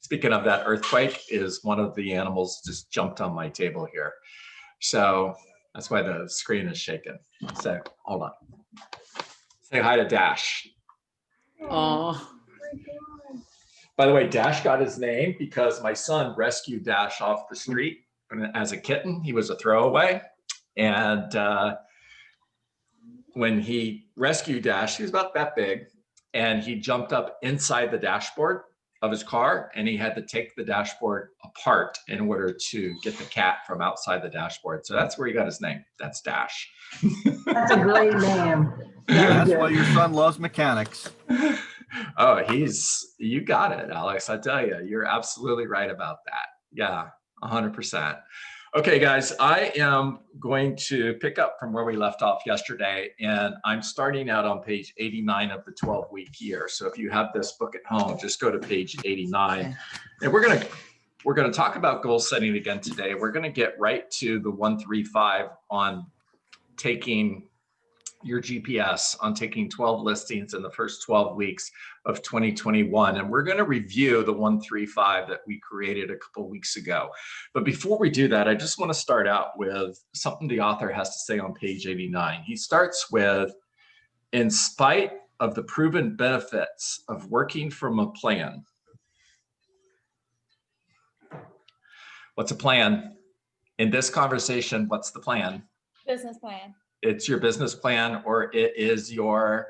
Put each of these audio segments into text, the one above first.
speaking of that earthquake, is one of the animals just jumped on my table here. So that's why the screen is shaking. So hold on. Say hi to Dash. Oh. By the way, Dash got his name because my son rescued Dash off the street as a kitten. He was a throwaway. And when he rescued Dash, he was about that big, and he jumped up inside the dashboard of his car, and he had to take the dashboard apart in order to get the cat from outside the dashboard. So that's where he got his name. That's Dash. That's a great name. That's why your son loves mechanics. Oh, you got it, Alex. I tell you, you're absolutely right about that. Yeah, 100%. Okay, guys, I am going to pick up from where we left off yesterday, and I'm starting out on page 89 of the 12-week year. So if you have this book at home, just go to page 89. And we're gonna talk about goal setting again today. We're gonna get right to the 135 on taking your GPS, on taking 12 listings in the first 12 weeks of 2021. And we're going to review the 135 that we created a couple of weeks ago. But before we do that, I just want to start out with something the author has to say on page 89. He starts with, in spite of the proven benefits of working from a plan. What's a plan? In this conversation, what's the plan? Business plan. It's your business plan, or it is your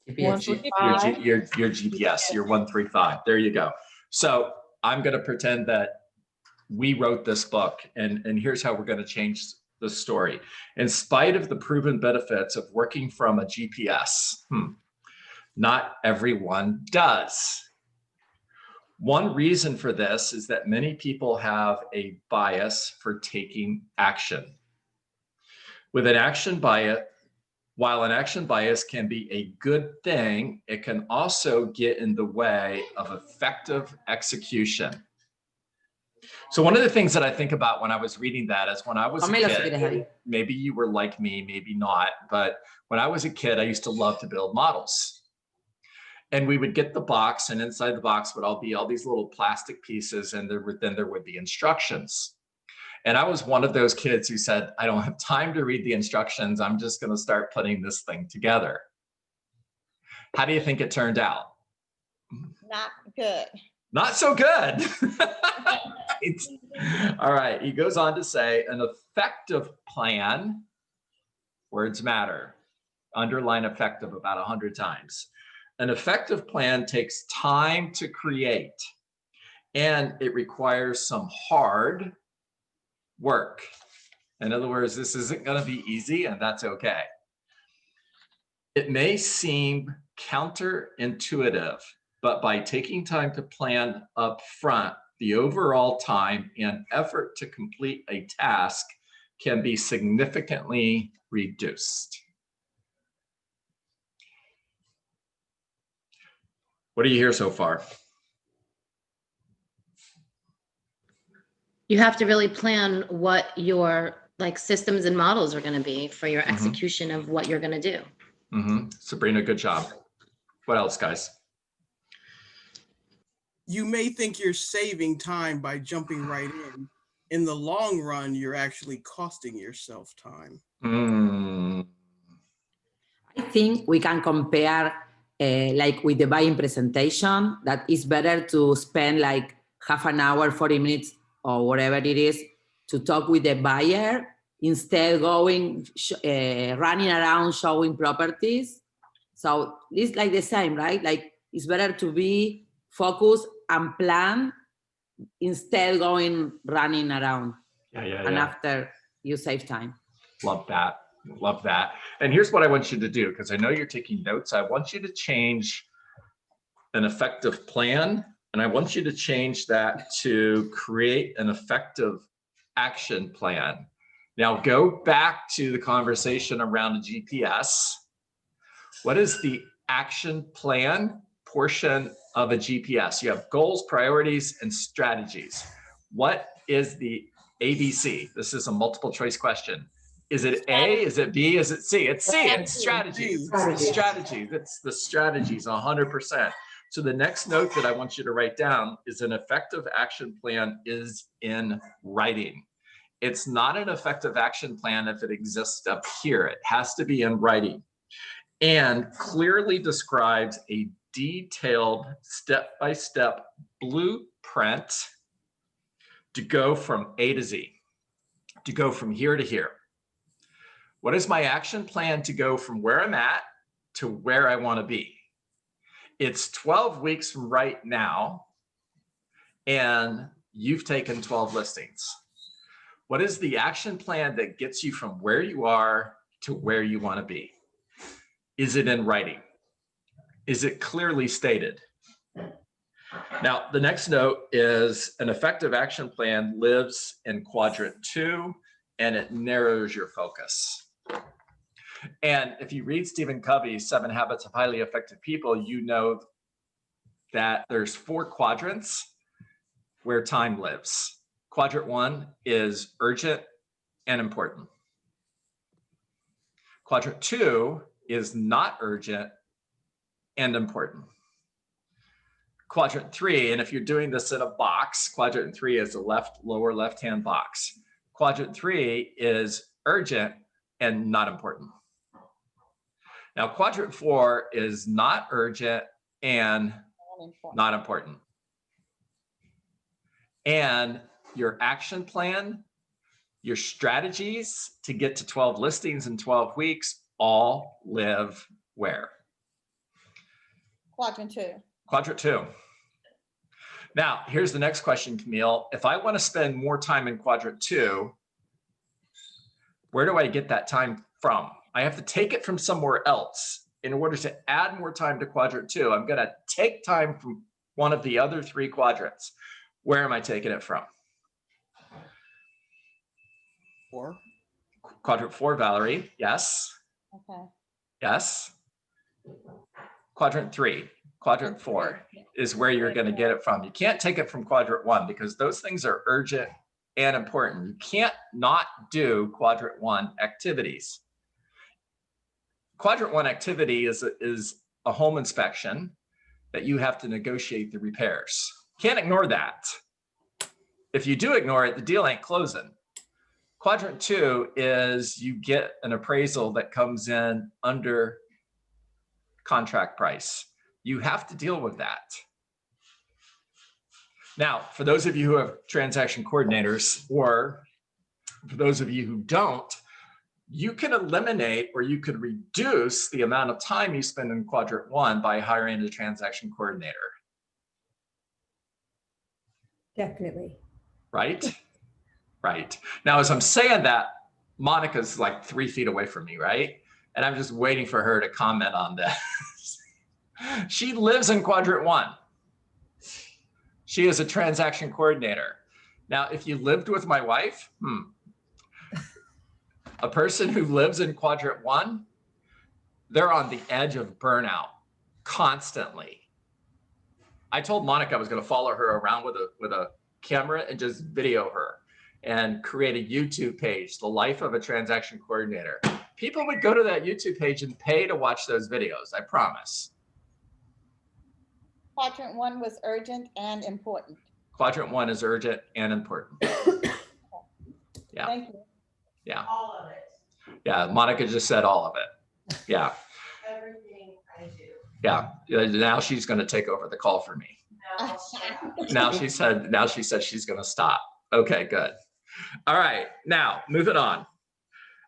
GPS. your GPS, your 135. There you go. So I'm going to pretend that we wrote this book, and here's how we're going to change the story. In spite of the proven benefits of working from a GPS, not everyone does. One reason for this is that many people have a bias for taking action. With an action bias, while an action bias can be a good thing, it can also get in the way of effective execution. So one of the things that I think about when I was reading that is when I was a kid, maybe you were like me, maybe not, but when I was a kid, I used to love to build models. And we would get the box, and inside the box would all be all these little plastic pieces, and then there would be instructions. And I was one of those kids who said, I don't have time to read the instructions. I'm just going to start putting this thing together. How do you think it turned out? Not good. Not so good. All right. He goes on to say, an effective plan, words matter. Underline effective about 100 times. An effective plan takes time to create, and it requires some hard work. In other words, this isn't going to be easy, and that's okay. It may seem counterintuitive, but by taking time to plan up front, the overall time and effort to complete a task can be significantly reduced. What do you hear so far? You have to really plan what your systems and models are going to be for your execution of what you're going to do. Sabrina, good job. What else, guys? You may think you're saving time by jumping right in. In the long run, you're actually costing yourself time. I think we can compare with the buying presentation, that it's better to spend like half an hour, 40 minutes, or whatever it is, to talk with the buyer instead going running around showing properties. So it's like the same, right? Like it's better to be focused and plan instead going running around. And after you save time. Love that. Love that. And here's what I want you to do, because I know you're taking notes. I want you to change an effective plan, and I want you to change that to create an effective action plan. Now go back to the conversation around a GPS. What is the action plan portion of a GPS? You have goals, priorities, and strategies. What is the ABC? This is a multiple choice question. Is it A? Is it B? Is it C? It's C. It's strategies. It's the strategies. It's the strategies, 100%. So the next note that I want you to write down is an effective action plan is in writing. It's not an effective action plan if it exists up here. It has to be in writing and clearly describes a detailed step-by-step blueprint to go from A to Z, to go from here to here. What is my action plan to go from where I'm at to where I want to be? It's 12 weeks from right now, and you've taken 12 listings. What is the action plan that gets you from where you are to where you want to be? Is it in writing? Is it clearly stated? Now, the next note is an effective action plan lives in quadrant 2, and it narrows your focus. And if you read Stephen Covey's 7 Habits of Highly Effective People, you know that there's 4 quadrants where time lives. Quadrant 1 is urgent and important. Quadrant 2 is not urgent and important. Quadrant 3, and if you're doing this in a box, quadrant 3 is the lower left-hand box. Quadrant 3 is urgent and not important. Now, quadrant 4 is not urgent and not important. And your action plan, your strategies to get to 12 listings in 12 weeks all live where? Quadrant 2. Quadrant 2. Now, here's the next question, Camille. If I want to spend more time in quadrant 2, where do I get that time from? I have to take it from somewhere else. In order to add more time to quadrant 2, I'm going to take time from one of the other 3 quadrants. Where am I taking it from? 4. Quadrant 4, Valerie. Yes. Okay. Yes. Quadrant 3. Quadrant 4 is where you're going to get it from. You can't take it from quadrant 1 because those things are urgent and important. You can't not do quadrant 1 activities. Quadrant 1 activity is a home inspection that you have to negotiate the repairs. Can't ignore that. If you do ignore it, the deal ain't closing. Quadrant 2 is you get an appraisal that comes in under contract price. You have to deal with that. Now, for those of you who have transaction coordinators, or for those of you who don't, you can eliminate or you could reduce the amount of time you spend in quadrant 1 by hiring a transaction coordinator. Definitely. Right? Right. Now, as I'm saying that, Monica's like 3 feet away from me, right? And I'm just waiting for her to comment on this. She lives in quadrant 1. She is a transaction coordinator. Now, if you lived with my wife, a person who lives in quadrant 1, they're on the edge of burnout constantly. I told Monica I was going to follow her around with a camera and just video her and create a YouTube page, The Life of a Transaction Coordinator. People would go to that YouTube page and pay to watch those videos, I promise. Quadrant 1 was urgent and important. Quadrant 1 is urgent and important. Yeah. Thank you. Yeah. All of it. Yeah. Monica just said all of it. Yeah. Everything I do. Yeah. Now she's going to take over the call for me. Now she said she's going to stop. Okay, good. All right. Now moving on.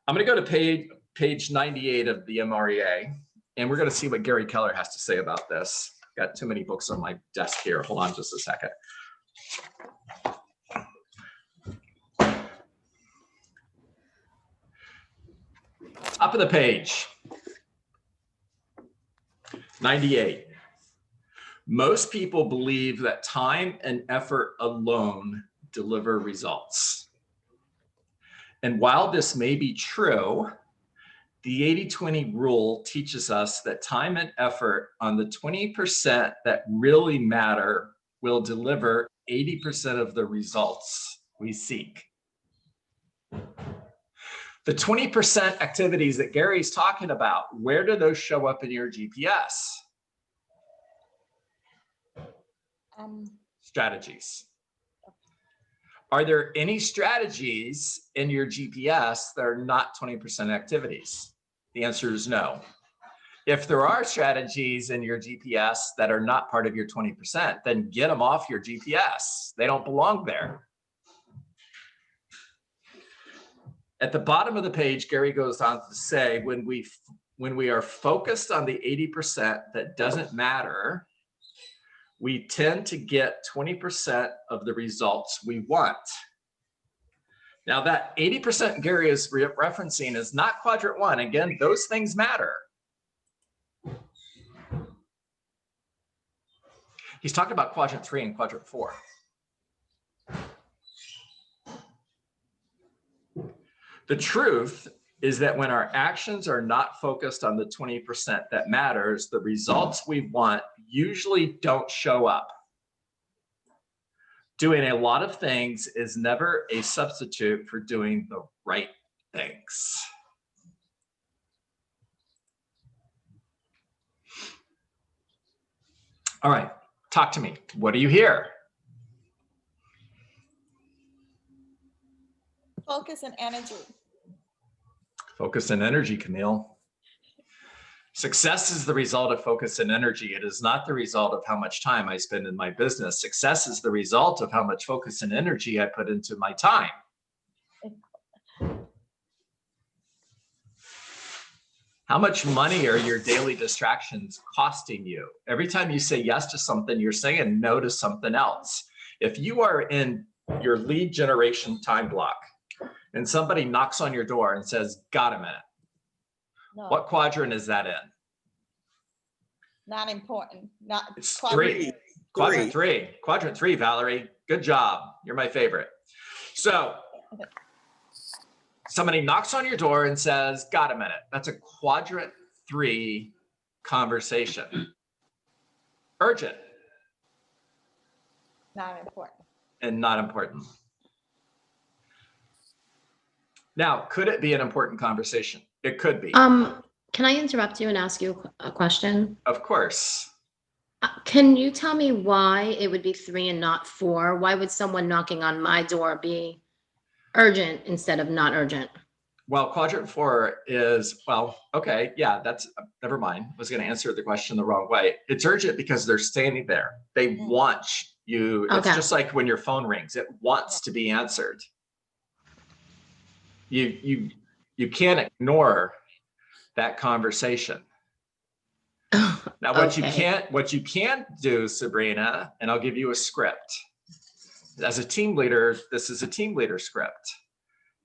I'm going to go to page 98 of the MREA, and we're going to see what Gary Keller has to say about this. Got too many books on my desk here. Hold on just a second. Top of the page, 98. Most people believe that time and effort alone deliver results. And while this may be true, the 80-20 rule teaches us that time and effort on the 20% that really matter will deliver 80% of the results we seek. The 20% activities that Gary's talking about, where do those show up in your GPS? Strategies. Are there any strategies in your GPS that are not 20% activities? The answer is no. If there are strategies in your GPS that are not part of your 20%, then get them off your GPS. They don't belong there. At the bottom of the page, Gary goes on to say, when we are focused on the 80% that doesn't matter, we tend to get 20% of the results we want. Now that 80% Gary is referencing is not quadrant 1. Again, those things matter. He's talking about quadrant 3 and quadrant 4. The truth is that when our actions are not focused on the 20% that matters, the results we want usually don't show up. Doing a lot of things is never a substitute for doing the right things. All right, talk to me. What do you hear? Focus and energy. Focus and energy, Camille. Success is the result of focus and energy. It is not the result of how much time I spend in my business. Success is the result of how much focus and energy I put into my time. How much money are your daily distractions costing you? Every time you say yes to something, you're saying no to something else. If you are in your lead generation time block and somebody knocks on your door and says, got a minute, No, what quadrant is that in? not important. Not It's quadrant. 3. Quadrant 3. Quadrant 3, Valerie. Good job. You're my favorite. So somebody knocks on your door and says, got a minute. That's a quadrant 3 conversation. Urgent Not important. and not important. Now, could it be an important conversation? It could be. Can I interrupt you and ask you a question? Of course. Can you tell me why it would be 3 and not 4? Why would someone knocking on my door be urgent instead of not urgent? Well, quadrant 4 is, well, okay, yeah, that's, never mind. I was going to answer the question the wrong way. It's urgent because they're standing there. They want you. It's Okay. just like when your phone rings, it wants to be answered. You can't ignore that conversation. Now, what you can't do, Sabrina, and I'll give you a script. As a team leader, this is a team leader script.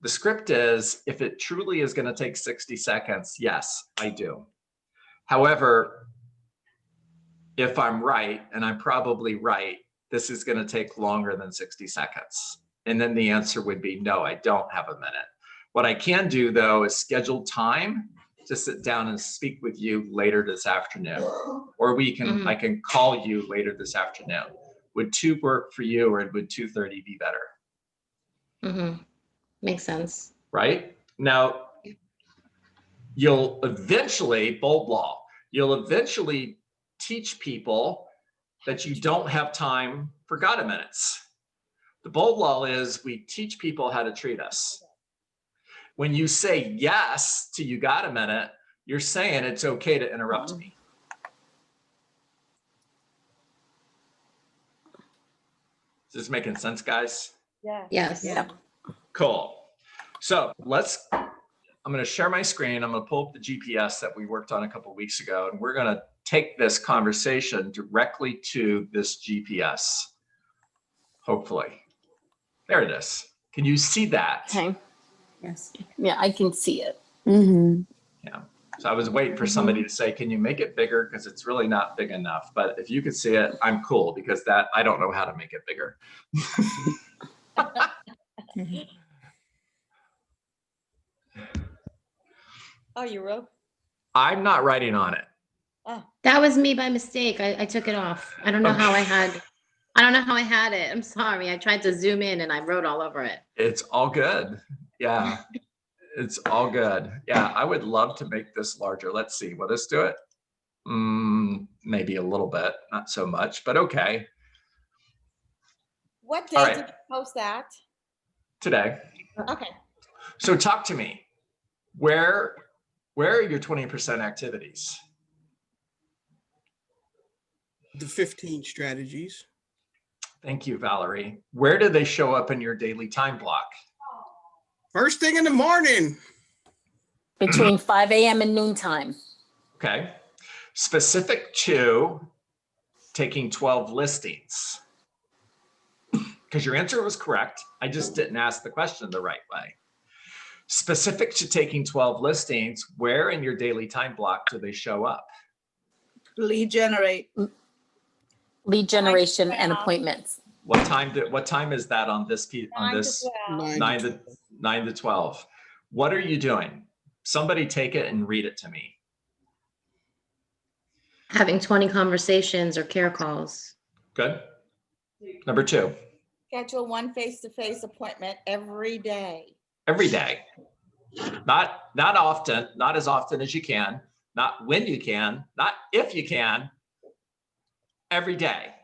The script is, if it truly is going to take 60 seconds, yes, I do. However, if I'm right, and I'm probably right, this is going to take longer than 60 seconds. And then the answer would be, no, I don't have a minute. What I can do, though, is schedule time to sit down and speak with you later this afternoon. Or I can call you later this afternoon. Would 2 work for you, or would 2:30 be better? Mm-hmm. Makes sense. Right? Now, you'll eventually, bold law, you'll eventually teach people that you don't have time for got a minutes. The bold law is we teach people how to treat us. When you say yes to you got a minute, you're saying it's okay to interrupt me. Is this making sense, guys? Yeah. Yes. Yeah. Cool. So I'm going to share my screen. I'm going to pull up the GPS that we worked on a couple of weeks ago, and we're going to take this conversation directly to this GPS. Hopefully. There it is. Can you see that? Okay. Yes. Yeah, I can see it. Yeah. So I was waiting for somebody to say, can you make it bigger? Because it's really not big enough. But if you could see it, I'm cool, because I don't know how to make it bigger. Oh, you wrote? I'm not writing on it. That was me by mistake. I took it off. I don't know how I had it. I'm sorry. I tried to zoom in and I wrote all over it. It's all good. Yeah. It's all good. Yeah. I would love to make this larger. Let's see. Will this do it? Maybe a little bit, not so much, but okay. What All day right. did you post that? Today. Okay. So talk to me. Where are your 20% activities? The 15 strategies. Thank you, Valerie. Where do they show up in your daily time block? First thing in the morning. Between 5 a.m. and noontime. Okay. Specific to taking 12 listings. Because your answer was correct. I just didn't ask the question the right way. Specific to taking 12 listings, where in your daily time block do they show up? Lead generate. Lead generation and appointments. What time is that on this piece, on 9 to this 12. 9 to 12? What are you doing? Somebody take it and read it to me. Having 20 conversations or care calls. Good. Number 2, Schedule one face-to-face appointment every day. every day. Not often, not as often as you can, not when you can, not if you can, every day.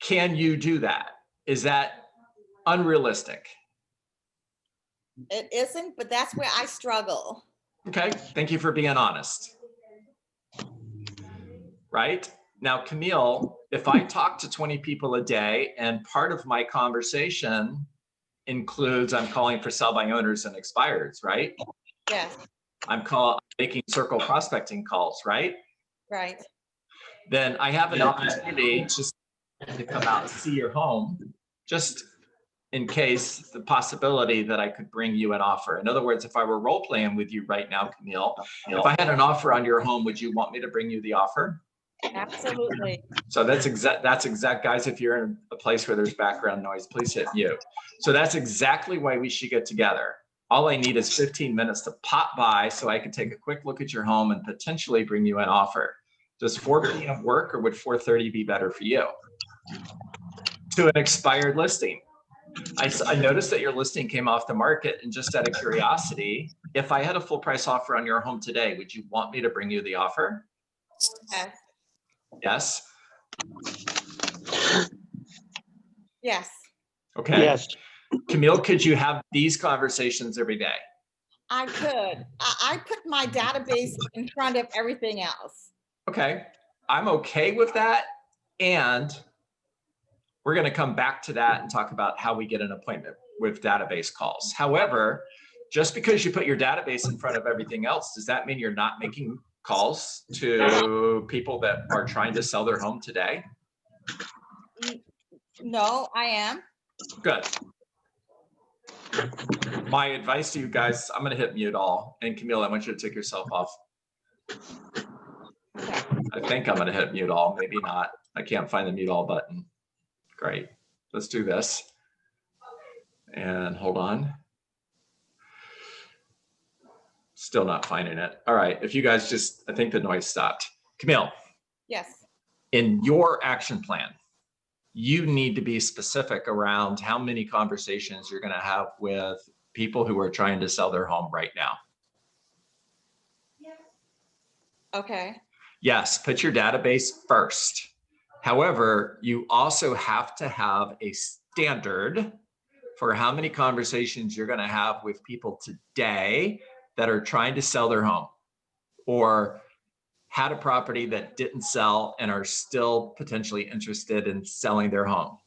Can you do that? Is that unrealistic? It isn't, but that's where I struggle. Okay, thank you for being honest. Right? Now, Camille, if I talk to 20 people a day and part of my conversation includes I'm calling for sell by owners and expireds, right? Yes, I'm making circle prospecting calls, right? right. Then I have an opportunity just to come out and see your home, just in case the possibility that I could bring you an offer. In other words, if I were role playing with you right now, Camille, if I had an offer on your home, would you want me to bring you the offer? Absolutely. So that's exact, guys, if you're in a place where there's background noise, please hit mute. So that's exactly why we should get together. All I need is 15 minutes to pop by so I can take a quick look at your home and potentially bring you an offer. Does 4 p.m. work, or would 4:30 be better for you? To an expired listing. I noticed that your listing came off the market, and just out of curiosity, if I had a full price offer on your home today, would you want me to bring you the offer? Yes. Yes? Yes, Okay. Yes. Camille, could you have these conversations every day? I could. I put my database in front of everything else. Okay, I'm okay with that. And we're going to come back to that and talk about how we get an appointment with database calls. However, just because you put your database in front of everything else, does that mean you're not making calls to people that are trying to sell their home today? No, I am. Good. My advice to you guys, I'm going to hit mute all. And Camille, I want you to take yourself off. I think I'm going to hit mute all, maybe not. I can't find the mute all button. Great. Let's do this. And hold on. Still not finding it. All right. If you guys just, I think the noise stopped. Camille, Yes. in your action plan, you need to be specific around how many conversations you're going to have with people who are trying to sell their home right now. Okay. Yes, put your database first. However, you also have to have a standard for how many conversations you're going to have with people today that are trying to sell their home, or had a property that didn't sell and are still potentially interested in selling their home,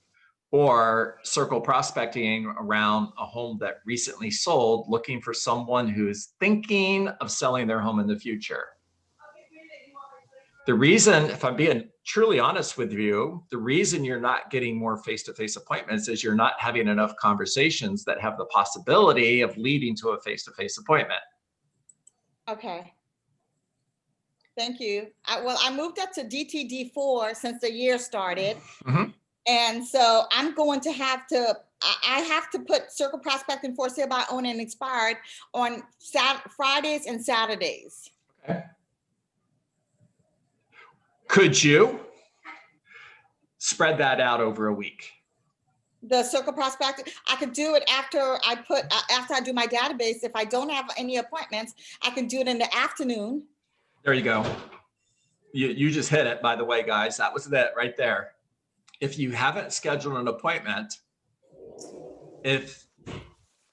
or circle prospecting around a home that recently sold, looking for someone who is thinking of selling their home in the future. The reason, if I'm being truly honest with you, the reason you're not getting more face-to-face appointments is you're not having enough conversations that have the possibility of leading to a face-to-face appointment. Okay. Thank you. Well, I moved up to DTD4 since the year started. Mhm. And so I'm going to have to, I have to put circle prospecting for sale by owner and expired on Fridays and Saturdays. Okay. Could you spread that out over a week? The circle prospecting, I could do it after I do my database. If I don't have any appointments, I can do it in the afternoon. There you go. You just hit it, by the way, guys. That was it right there. If you haven't scheduled an appointment, if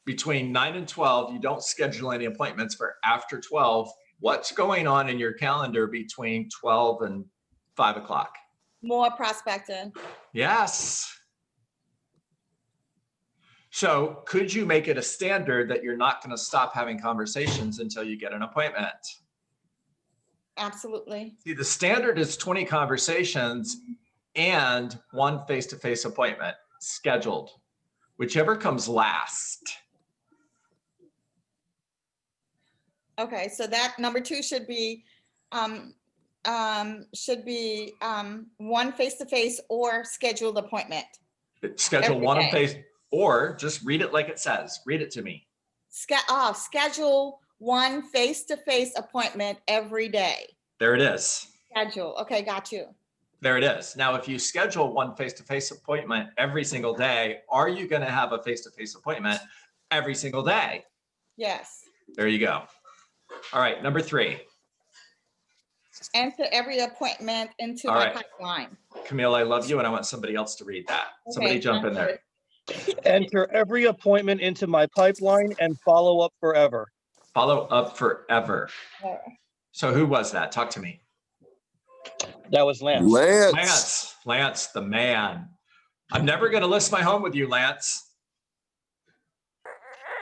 between 9 and 12, you don't schedule any appointments for after 12, what's going on in your calendar between 12 and 5 o'clock? More prospecting. Yes. So could you make it a standard that you're not going to stop having conversations until you get an appointment? Absolutely. See, the standard is 20 conversations and 1 face-to-face appointment scheduled, whichever comes last. Okay, so that number 2 should be 1 face-to-face or scheduled appointment. Schedule Every 1 day. face, or just read it like it says. Read it to me. Schedule 1 face-to-face appointment every day. There it is. Schedule. Okay, got you. There it is. Now, if you schedule 1 face-to-face appointment every single day, are you going to have a face-to-face appointment every single day? Yes. There you go. All right, number 3. Enter every appointment into All my right. pipeline. Camille, I love you, and I want somebody else to read that. Somebody Okay, jump in there. Enter every appointment into my pipeline and follow up forever. Follow up forever. good. So who was that? Talk to me. That was Lance. Lance, the man. I'm never going to list my home with you, Lance.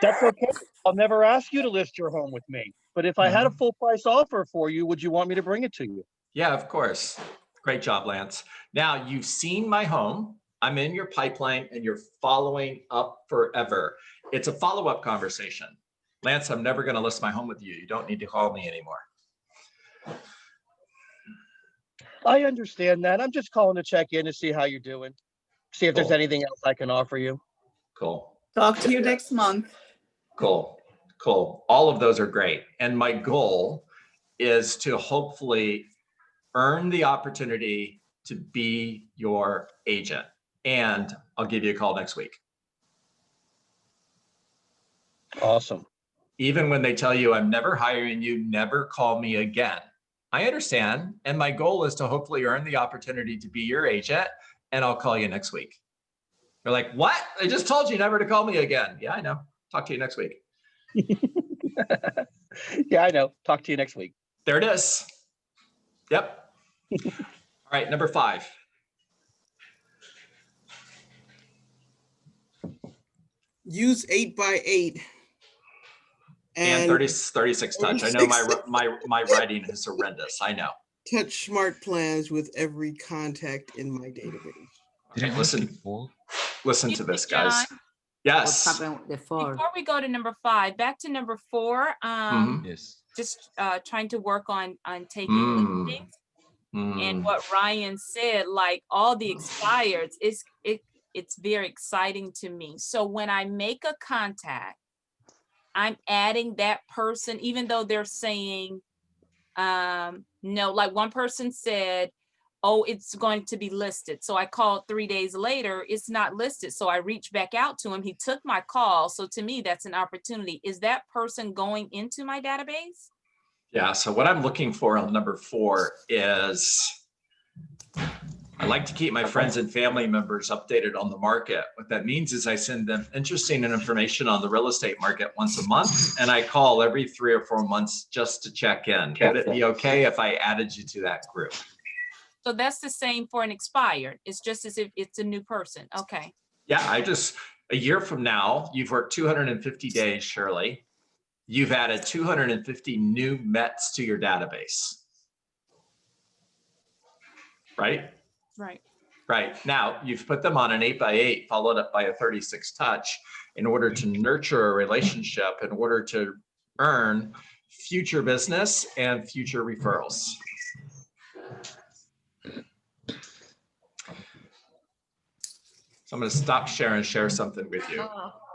That's okay. I'll never ask you to list your home with me. But if I had a full price offer for you, would you want me to bring it to you? Yeah, of course. Great job, Lance. Now you've seen my home. I'm in your pipeline and you're following up forever. It's a follow-up conversation. Lance, I'm never going to list my home with you. You don't need to call me anymore. I understand that. I'm just calling to check in to see how you're doing. See if there's Cool. anything else I can offer you. Cool. Talk to you next month. Cool. Cool. All of those are great. And my goal is to hopefully earn the opportunity to be your agent. And I'll give you a call next week. Awesome. Even when they tell you I'm never hiring you, never call me again. I understand. And my goal is to hopefully earn the opportunity to be your agent. And I'll call you next week. You're like, what? I just told you never to call me again. Yeah, I know. Talk to you next week. Yeah, I know. Talk to you next week. There it is. Yep. All right, number 5. Use 8x8. And 36 touch. I know my writing is horrendous. I know. Touch smart plans with every contact in my database. Okay, listen to this, guys. What Yes. happened with the 4? Before we go to number 5, back to number 4, Mhm. Yes. just trying to work on taking listings. And what Ryan said, like all the expireds, it's very exciting to me. So when I make a contact, I'm adding that person, even though they're saying no. Like one person said, oh, it's going to be listed. So I called 3 days later, it's not listed. So I reached back out to him. He took my call. So to me, that's an opportunity. Is that person going into my database? Yeah. So what I'm looking for on number 4 is I like to keep my friends and family members updated on the market. What that means is I send them interesting information on the real estate market once a month, and I call every 3 or 4 months just to check in. Would it be okay if I added you to that group? So that's the same for an expired. It's just as if it's a new person. Okay. Yeah, a year from now, you've worked 250 days, Shirley. You've added 250 new Mets to your database. Right? Right. Right. Now, you've put them on an 8x8 followed up by a 36 touch in order to nurture a relationship, in order to earn future business and future referrals. So I'm going to stop share and share something with you.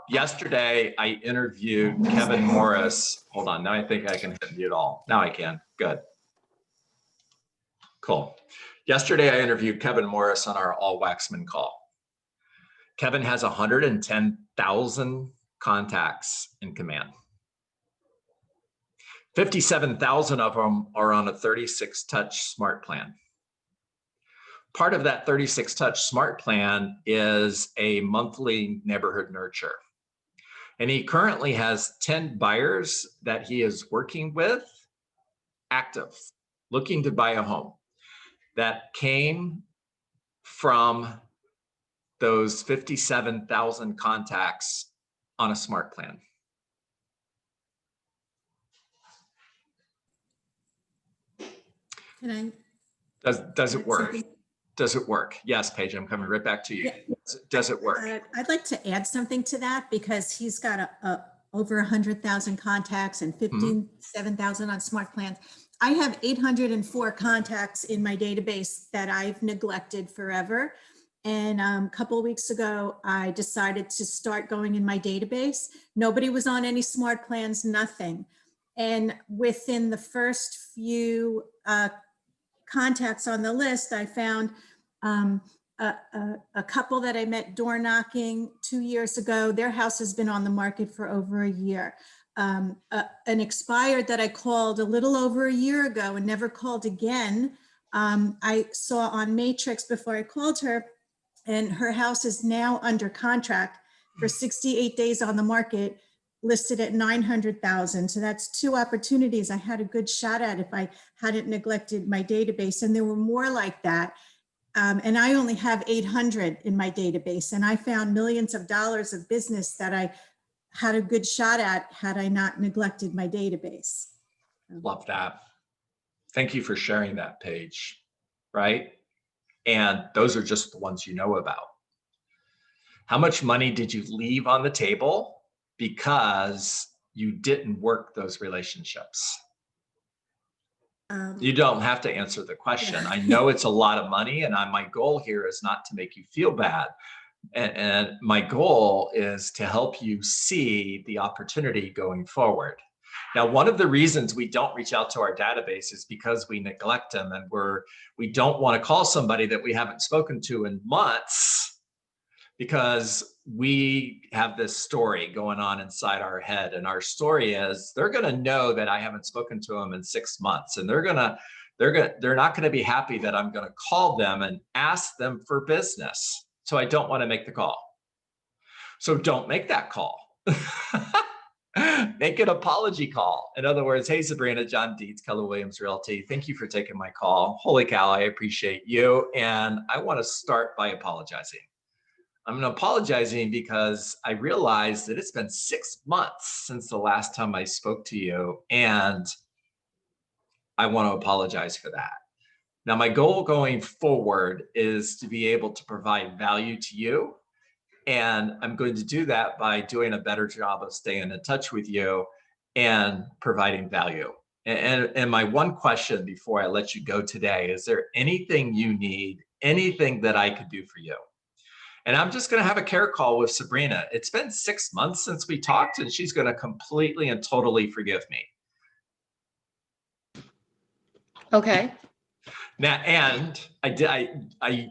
Yesterday, I interviewed Kevin Morris. Hold on. Now I think I can hit mute all. Now I can. Good. Cool. Yesterday, I interviewed Kevin Morris on our All Waxman call. Kevin has 110,000 contacts in command. 57,000 of them are on a 36 touch smart plan. Part of that 36 touch smart plan is a monthly neighborhood nurture. And he currently has 10 buyers that he is working with, active, looking to buy a home, that came from those 57,000 contacts on a smart plan. Can Does it add work? something? Does it work? Yes, Paige, I'm coming right back to you. Does it work? I'd like to add something to that because he's got over 100,000 contacts and 57,000 on smart plans. I have 804 contacts in my database that I've neglected forever. And a couple of weeks ago, I decided to start going in my database. Nobody was on any smart plans, nothing. And within the first few contacts on the list, I found a couple that I met door knocking 2 years ago. Their house has been on the market for over a year. An expired that I called a little over a year ago and never called again. I saw on Matrix before I called her, and her house is now under contract for 68 days on the market, listed at 900,000. So that's two opportunities I had a good shot at if I hadn't neglected my database. And there were more like that. And I only have 800 in my database. And I found millions of dollars of business that I had a good shot at had I not neglected my database. Love that. Thank you for sharing that, Paige. Right? And those are just the ones you know about. How much money did you leave on the table because you didn't work those relationships? You don't have to answer the question. Yeah. I know it's a lot of money, and my goal here is not to make you feel bad. And my goal is to help you see the opportunity going forward. Now, one of the reasons we don't reach out to our database is because we neglect them, and we don't want to call somebody that we haven't spoken to in months, because we have this story going on inside our head. And our story is they're going to know that I haven't spoken to them in 6 months, and they're not going to be happy that I'm going to call them and ask them for business. So I don't want to make the call. So don't make that call. Make an apology call. In other words, hey, Sabrina, John Dietz, Keller Williams Realty. Thank you for taking my call. Holy cow, I appreciate you. And I want to start by apologizing. I'm apologizing because I realized that it's been 6 months since the last time I spoke to you, and I want to apologize for that. Now, my goal going forward is to be able to provide value to you, and I'm going to do that by doing a better job of staying in touch with you and providing value. And my one question before I let you go today, is there anything you need, anything that I could do for you? And I'm just going to have a care call with Sabrina. It's been 6 months since we talked, and she's going to completely and totally forgive me. Okay. Now, and I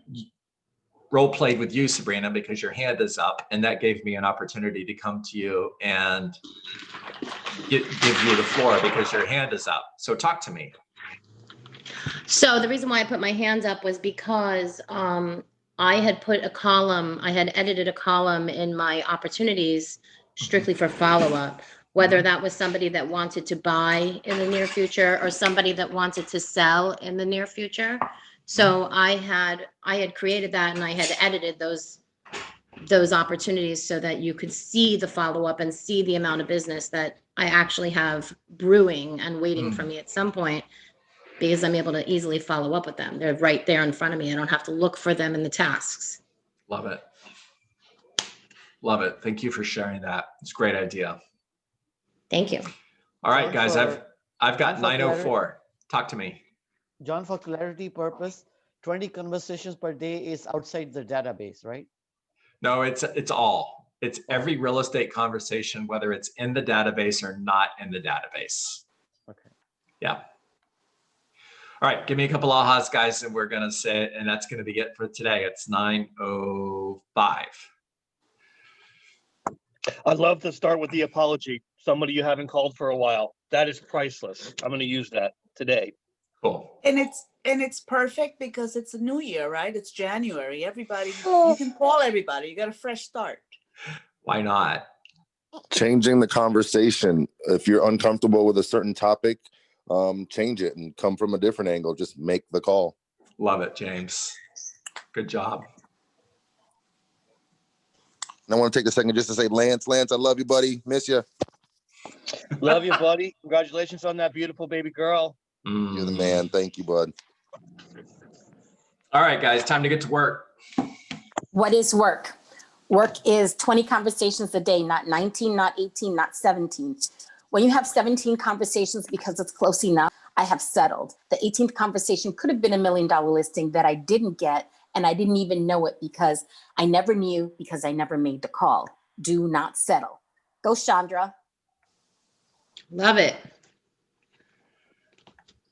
role played with you, Sabrina, because your hand is up, and that gave me an opportunity to come to you and give you the floor because your hand is up. So talk to me. So the reason why I put my hands up was because I had edited a column in my opportunities strictly for follow-up, whether that was somebody that wanted to buy in the near future or somebody that wanted to sell in the near future. So I had created that, and I had edited those opportunities so that you could see the follow-up and see the amount of business that I actually have brewing and waiting for me at some point, because I'm able to easily follow up with them. They're right there in front of me. I don't have to look for them in the tasks. Love it. Love it. Thank you for sharing that. It's a great idea. Thank you. All right, guys, I've got for 9:04. Talk to me. John, for clarity purpose, 20 conversations per day is outside the database, right? No, it's every real estate conversation, whether it's in the database or not in the database. Okay. Yeah. All right, give me a couple ahas, guys, and we're going to say it, and that's going to be it for today. It's 9:05. I'd love to start with the apology. Somebody you haven't called for a while. That is priceless. I'm gonna use that today. Cool. And it's perfect because it's a new year, right? It's January. Everybody, you can call everybody. You got a fresh start. Why not? Changing the conversation. If you're uncomfortable with a certain topic, change it and come from a different angle. Just make the call. Love it, James. Good job. And I want to take a second just to say, Lance, I love you, buddy. Miss you. Love you, buddy. Congratulations on that beautiful baby girl. You're the man. Thank you, bud. All right, guys, time to get to work. What is work? Work is 20 conversations a day, not 19, not 18, not 17. When you have 17 conversations because it's close enough, I have settled. The 18th conversation could have been $1 million listing that I didn't get, and I didn't even know it because I never knew because I never made the call. Do not settle. Go, Chandra. Love it.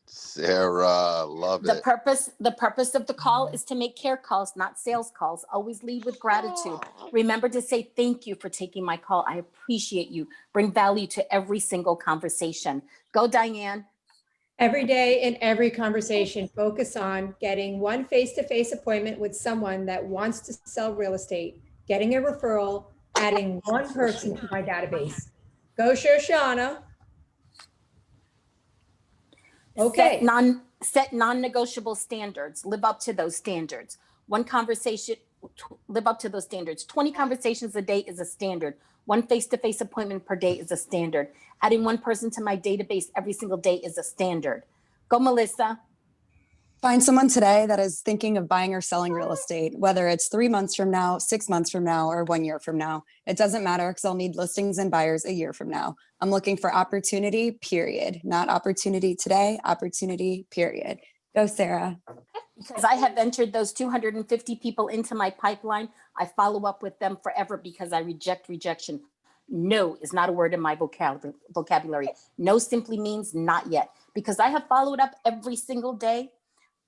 Sarah, love The it. purpose of the call is to make care calls, not sales calls. Always lead with gratitude. Remember to say thank you for taking my call. I appreciate you. Bring value to every single conversation. Go, Diane. Every day in every conversation, focus on getting one face-to-face appointment with someone that wants to sell real estate, getting a referral, adding one person to my database. Go, Shoshana. Okay. Set non-negotiable standards. Live up to those standards. One conversation, live up to those standards. 20 conversations a day is a standard. One face-to-face appointment per day is a standard. Adding one person to my database every single day is a standard. Go, Melissa. Find someone today that is thinking of buying or selling real estate, whether it's 3 months from now, 6 months from now, or 1 year from now. It doesn't matter because I'll need listings and buyers a year from now. I'm looking for opportunity, period. Not opportunity today, opportunity, period. Go, Sarah. Because I have entered those 250 people into my pipeline, I follow up with them forever because I reject rejection. No is not a word in my vocabulary. No simply means not yet. Because I have followed up every single day,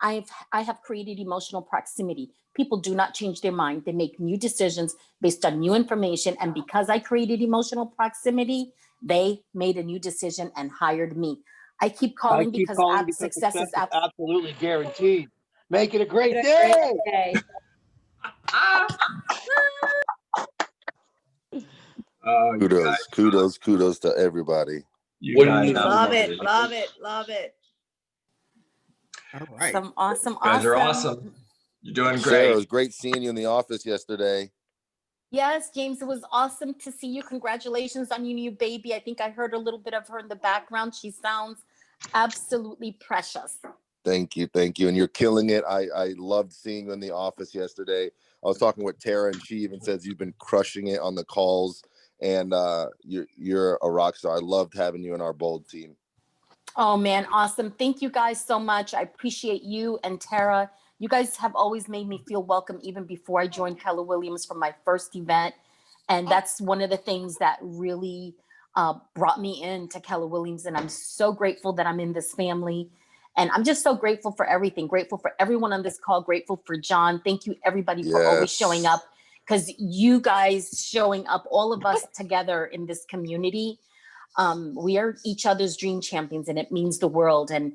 I have created emotional proximity. People do not change their mind. They make new decisions based on new information. And because I created emotional proximity, they made a new decision and hired me. I keep calling because success is absolutely guaranteed. Make it a great day. Kudos to everybody. Love it. All right. Some awesome. You guys are awesome. You're doing great. Sarah, it was great seeing you in the office yesterday. Yes, James, it was awesome to see you. Congratulations on your new baby. I think I heard a little bit of her in the background. She sounds absolutely precious. Thank you. And you're killing it. I loved seeing you in the office yesterday. I was talking with Tara, and she even says you've been crushing it on the calls, and you're a rock star. I loved having you in our bold team. Oh man, awesome. Thank you guys so much. I appreciate you and Tara. You guys have always made me feel welcome even before I joined Keller Williams for my first event. And that's one of the things that really brought me into Keller Williams. And I'm so grateful that I'm in this family. And I'm just so grateful for everything. Grateful for everyone on this call. Grateful for John. Thank you everybody for always showing up, because you guys showing up, all of us together in this community, we are each other's dream champions, and it means the world. And,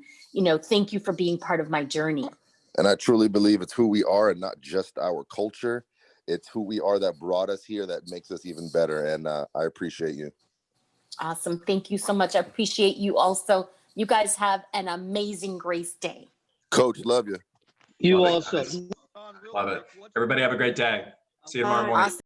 thank you for being part of my journey. And I truly believe it's who we are and not just our culture. It's who we are that brought us here that makes us even better. And I appreciate you. Awesome. Thank you so much. I appreciate you also. You guys have an amazing Grace Day. Coach, love you. You Love it, also. guys. Love it. Everybody have a great day. See you tomorrow morning. Awesome.